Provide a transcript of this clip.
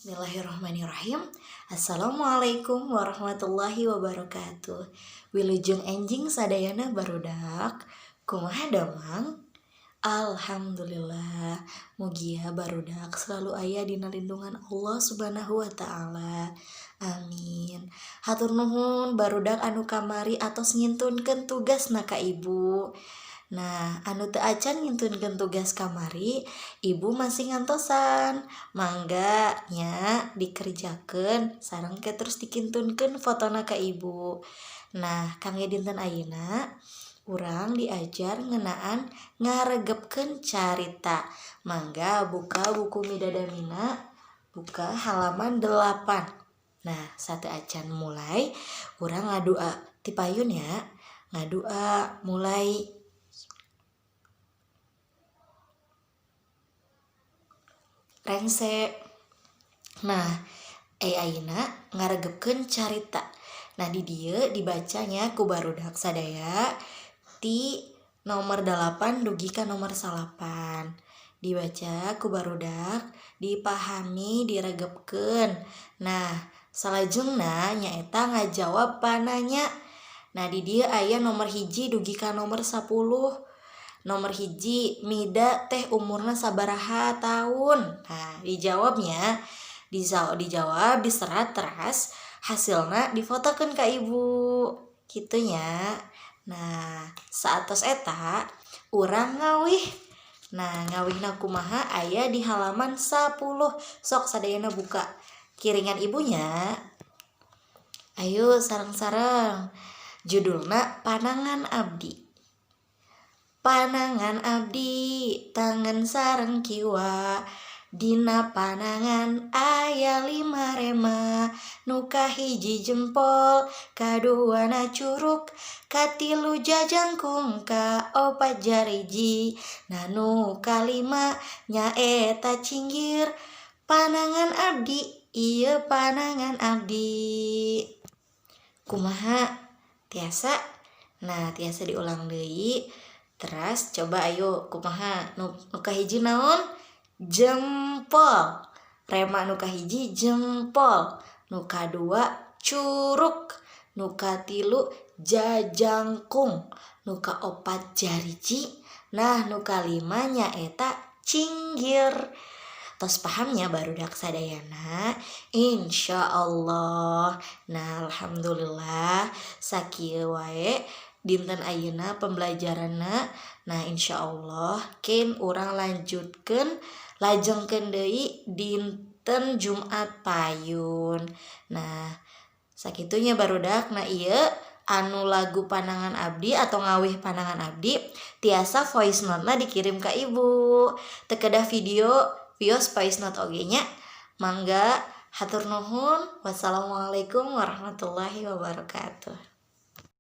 Bismillahirrahmanirrahim. Assalamualaikum warahmatullahi wabarakatuh. Wilujeng enjing sadayana barudak. Kumaha damang? Alhamdulillah. Mugia barudak selalu aya dina lindungan Allah Subhanahu wa taala. Amin. Hatur nuhun barudak anu kamari atos ngintunkeun tugasna ka ibu. Nah, anu teu acan ngintunkeun tugas kamari, ibu masih ngantosan. Mangga nya dikerjakeun sareng ke terus dikintunkeun fotona ka ibu. Nah, kangge dinten ayeuna urang diajar ngeunaan ngaregepkeun carita. Mangga buka buku Midadamina, buka halaman 8. Nah, satu acan mulai urang ngadua ti payun ya. Ngadua mulai rengse. Nah, ayeuna ngaregepkeun carita. Nah, di dieu dibacanya ku barudak sadaya ti nomor 8 dugi ka nomor 8. Dibaca ku barudak, dipahami, diregepkeun. Nah, salajengna nyaeta ngajawab pananya. Nah, di dieu aya nomor 1 dugi ka nomor 10. Nomor 1, Mida teh umurna sabaraha tahun. Nah, dijawabnya dijawab diserat teras hasilna difotokeun ka ibu. Kitu nya. Nah, saatos eta urang ngawih. Nah, ngawihna kumaha aya di halaman 10. Sok sadayana buka kiringan ibunya. Ayo sareng-sareng. Judulna Panangan Abdi. Panangan abdi tangan sareng kiwa, dina panangan aya 5 rema, nu kahiji jempol, kaduana curug, katilu jajangkung, kaopat jariji, nah nu kalima nyaeta cinggir. Panangan abdi, ieu panangan abdi. Kumaha? Tiasa? Nah, tiasa diulang deui. Teras coba ayo kumaha nu kahiji naon? Jempol. Rema nu kahiji jempol, nu kadua curug, nu katilu jajangkung, nu kaopat jariji, nah nu kalima nyaeta cinggir. Tos pahamnya barudak sadayana insyaallah. Nah, alhamdulillah sakieu wae dinten ayeuna pembelajaranna. Nah, insyaallah kin urang lanjutkeun lajengkeun deui dinten Jumat payun. Nah, sakitunya barudak. Nah, ieu anu lagu Panangan Abdi atau ngawih Panangan Abdi tiasa voice note-na dikirim ka ibu. Teu kedah video voice note oge nya. Mangga hatur nuhun. Wassalamualaikum warahmatullahi wabarakatuh.